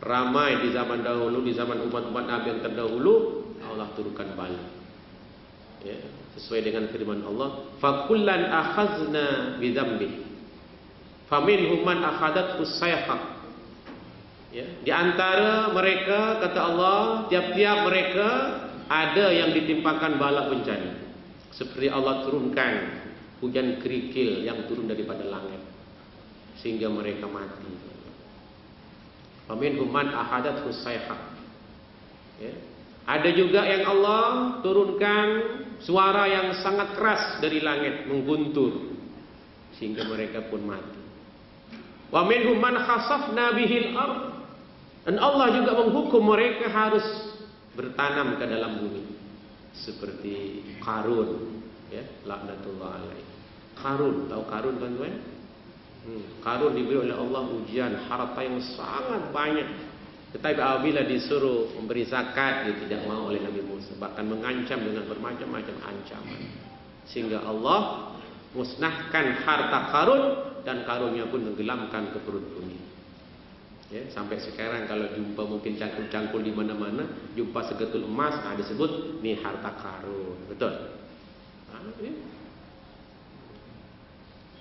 ramai di zaman dahulu, di zaman umat-umat Nabi yang terdahulu, Allah turunkan bala. Ya, sesuai dengan firman Allah, fakullan akhazna bidzambi faminhum man akhadathu sayhah. Ya, di antara mereka, kata Allah, tiap-tiap mereka ada yang ditimpakan bala bencana. Seperti Allah turunkan hujan kerikil yang turun daripada langit sehingga mereka mati. Faminhum man akhadathu sayhah. Ya. Ada juga yang Allah turunkan suara yang sangat keras dari langit mengguntur sehingga mereka pun mati. Wa minhum man khasafna bihil ardh. Dan Allah juga menghukum mereka harus bertanam ke dalam bumi. Seperti Qarun, ya, laknatullah alaih. Qarun, tahu Qarun tuan-tuan? Qarun diberi oleh Allah ujian harta yang sangat banyak. Tetapi apabila disuruh memberi zakat, dia tidak mau oleh Nabi Musa, bahkan mengancam dengan bermacam-macam ancaman. Sehingga Allah musnahkan harta Qarun dan Qarunnya pun tenggelamkan ke perut bumi. Ya, sampai sekarang kalau jumpa mungkin cangkul-cangkul di mana-mana, jumpa segetul emas, disebut ini harta Qarun, betul? Ya.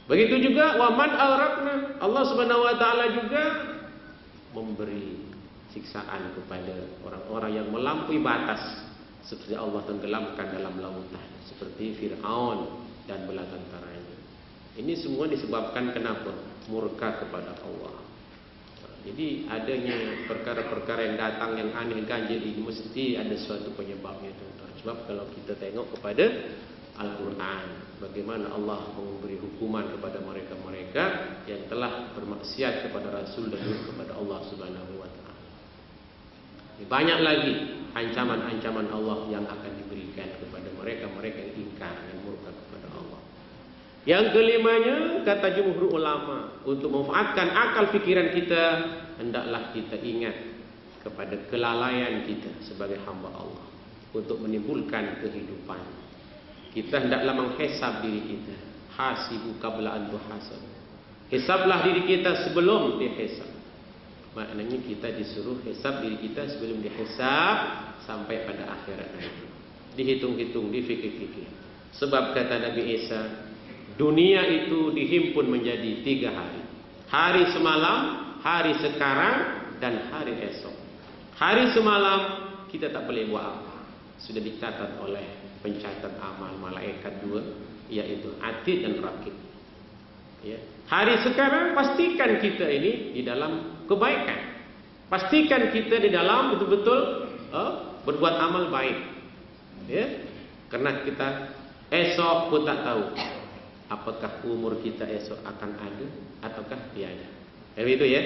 Begitu juga waman auratna, Allah Subhanahu wa taala juga memberi siksaan kepada orang-orang yang melampaui batas, seperti Allah tenggelamkan dalam lautan, seperti Fir'aun dan bala tentaranya. Ini semua disebabkan kenapa? Murka kepada Allah. Jadi adanya perkara-perkara yang datang yang aneh ganjil ini mesti ada suatu penyebabnya, tuan-tuan. Sebab kalau kita tengok kepada Al-Quran, bagaimana Allah memberi hukuman kepada mereka-mereka yang telah bermaksiat kepada Rasul dan kepada Allah Subhanahu wa taala. Banyak lagi ancaman-ancaman Allah yang akan diberikan kepada mereka-mereka yang ingkar dan murka kepada Allah. Yang kelimanya, kata jumhur ulama, untuk memanfaatkan akal fikiran kita, hendaklah kita ingat kepada kelalaian kita sebagai hamba Allah untuk menimbulkan kehidupan. Kita hendaklah menghisab diri kita. Hasibu qabla an tuhasab. Hisablah diri kita sebelum dihisab. Maknanya kita disuruh hisab diri kita sebelum dihisab sampai pada akhirat nanti. Dihitung-hitung, difikir-fikir. Sebab kata Nabi Isa, dunia itu dihimpun menjadi 3 hari. Hari semalam, hari sekarang, dan hari esok. Hari semalam kita tak boleh buat apa. Sudah dicatat oleh pencatat amal malaikat 2, yaitu atid dan rakib. Ya. Hari sekarang pastikan kita ini di dalam kebaikan. Pastikan kita di dalam betul-betul berbuat amal baik. Ya. Karena kita esok pun tak tahu apakah umur kita esok akan ada ataukah tiada. Itu ya.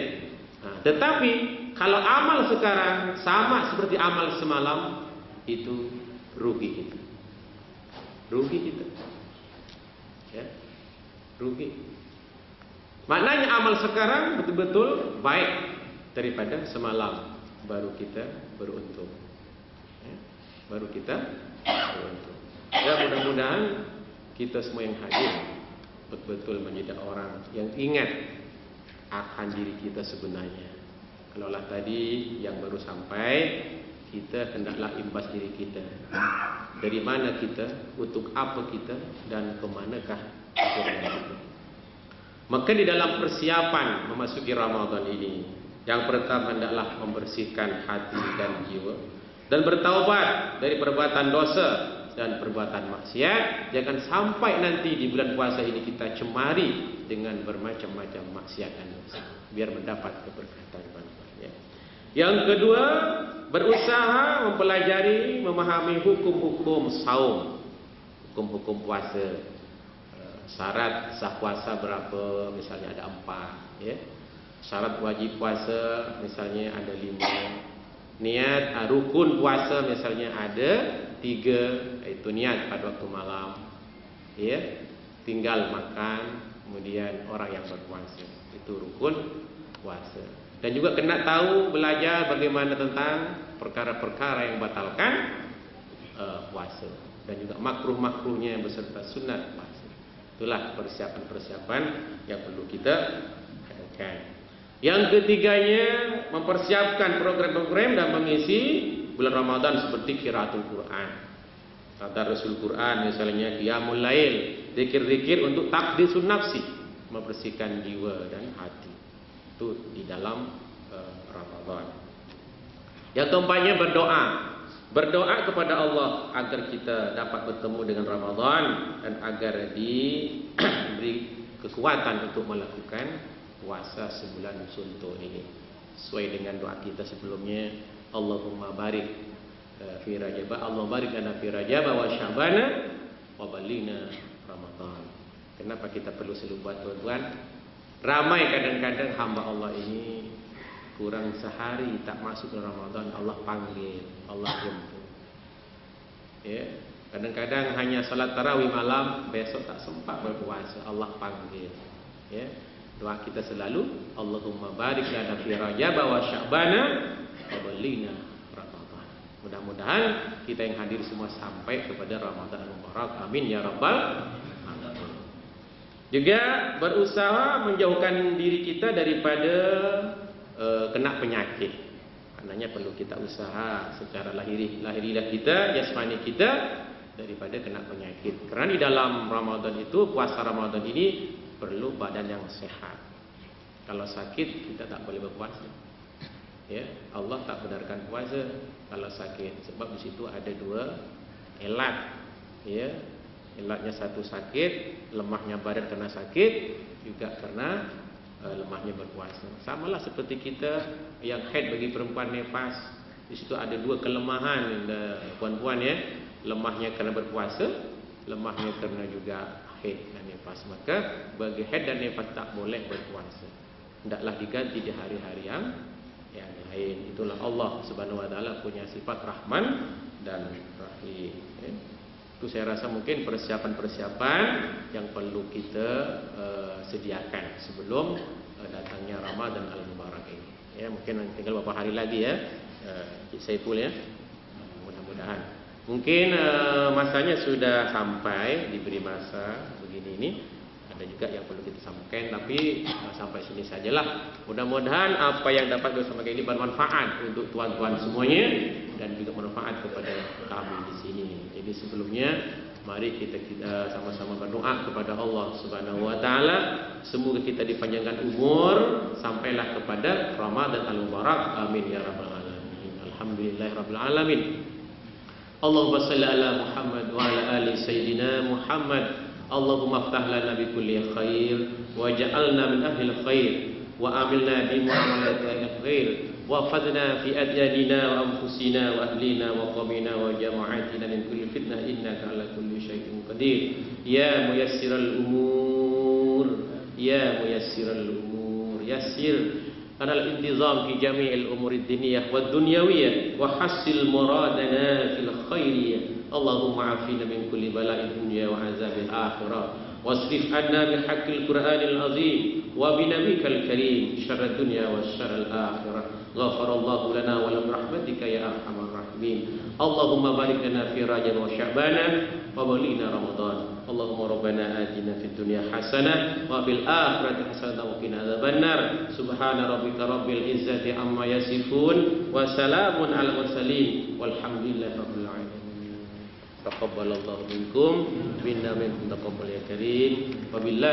Nah, tetapi kalau amal sekarang sama seperti amal semalam, itu rugi kita. Rugi kita. Ya. Rugi. Maknanya amal sekarang betul-betul baik daripada semalam, baru kita beruntung. Ya. Baru kita beruntung. Ya, mudah-mudahan kita semua yang hadir betul-betul menjadi orang yang ingat akan diri kita sebenarnya. Kalaulah tadi yang baru sampai, kita hendaklah imbas diri kita. Dari mana kita, untuk apa kita, dan kemanakah akhirnya kita. Maka di dalam persiapan memasuki Ramadan ini, yang pertama hendaklah membersihkan hati dan jiwa dan bertaubat dari perbuatan dosa dan perbuatan maksiat. Jangan sampai nanti di bulan puasa ini kita cemari dengan bermacam-macam maksiat dan dosa, biar mendapat keberkatan. Yang kedua, berusaha mempelajari, memahami hukum-hukum saum, hukum-hukum puasa. Syarat sah puasa berapa? Misalnya ada 4, ya. Syarat wajib puasa misalnya ada 5. Niat rukun puasa misalnya ada 3, yaitu niat pada waktu malam, ya. Tinggal makan, kemudian orang yang berpuasa, itu rukun puasa. Dan juga kena tahu, belajar bagaimana tentang perkara-perkara yang batalkan puasa, dan juga makruh-makruhnya beserta sunat puasa. Itulah persiapan-persiapan yang perlu kita adakan. Yang ketiganya, mempersiapkan program-program dan mengisi bulan Ramadan seperti qiraatul Quran, tadarrusul Quran, misalnya qiyamul lail, zikir-zikir untuk taqdisun nafsi, membersihkan jiwa dan hati. Itu di dalam Ramadan. Yang keempatnya, berdoa. Berdoa kepada Allah agar kita dapat bertemu dengan Ramadan dan agar diberi kekuatan untuk melakukan puasa sebulan suntuk ini. Sesuai dengan doa kita sebelumnya, Allahumma barik fi Rajab, Allahumma barik lana fi Rajab wa Sya'bana wa balighna Ramadan. Kenapa kita perlu selalu buat, tuan-tuan? Ramai kadang-kadang hamba Allah ini kurang sehari tak masuk ke Ramadan, Allah panggil, Allah jemput. Ya, kadang-kadang hanya salat tarawih malam, besok tak sempat berpuasa, Allah panggil. Ya, doa kita selalu, Allahumma barik lana fi Rajab wa Sya'bana wa balighna Ramadan. Mudah-mudahan kita yang hadir semua sampai kepada Ramadan Mubarak. Amin ya rabbal alamin. Juga berusaha menjauhkan diri kita daripada kena penyakit. Karenanya perlu kita usaha secara lahiriah kita, jasmani kita, daripada kena penyakit. Karena di dalam Ramadan itu, puasa Ramadan ini perlu badan yang sehat. Kalau sakit kita tak boleh berpuasa. Ya, Allah tak benarkan puasa kalau sakit, sebab di situ ada dua elat. Ya, elatnya satu sakit, lemahnya badan karena sakit, juga karena lemahnya berpuasa. Samalah seperti kita yang haid bagi perempuan nifas. Di situ ada dua kelemahan, puan-puan ya. Lemahnya karena berpuasa, lemahnya karena juga haid dan nifas. Maka bagi haid dan nifas tak boleh berpuasa. Hendaklah diganti di hari-hari yang lain. Itulah Allah Subhanahu wa taala punya sifat Rahman dan Rahim. Itu saya rasa mungkin persiapan-persiapan yang perlu kita sediakan sebelum datangnya Ramadan al-Mubarak ini. Ya, mungkin tinggal beberapa hari lagi ya, Saiful ya. Mudah-mudahan. Mungkin masanya sudah sampai, diberi masa begini ini. Ada juga yang perlu kita sampaikan, tapi sampai sini sajalah. Mudah-mudahan apa yang dapat kita sampaikan ini bermanfaat untuk tuan-tuan semuanya dan juga bermanfaat kepada kami di sini. Jadi sebelumnya mari kita sama-sama berdoa kepada Allah Subhanahu wa taala, semoga kita dipanjangkan umur sampailah kepada Ramadan al-Mubarak. Amin ya rabbal alamin. Alhamdulillahirabbil alamin. Allahumma shalli ala Muhammad wa ala ali sayyidina Muhammad. Allahumma aftah lana bi kulli khair waj'alna min ahli khair wa amilna bi mu'amalati khair wa fadna fi adyadina wa anfusina wa ahlina wa qawmina wa jama'atina min kulli fitnah innaka ala kulli syai'in qadir ya muyassiral umur ya muyassiral umur yassir anal intizam fi jami'il umuri diniyah wad dunyawiyah wa hassil muradana fil khairiyah. Allahumma afina min kulli bala'id dunya wa azabil akhirah wasrif anna bi haqqil Qur'anil azim wa bi nabiyikal karim syarrad dunya wa syarral akhirah. Ghafarallahu lana wa lam rahmatika ya arhamar rahimin. Allahumma barik lana fi Rajab wa Sya'bana wa balighna Ramadan. Allahumma rabbana atina fid dunya hasanah wa fil akhirati hasanah wa qina adzabannar. Subhana rabbika rabbil izzati amma yasifun wa salamun alal mursalin walhamdulillahi rabbil alamin. Taqabbalallahu minkum minna minkum taqabbal ya karim. Wabillahi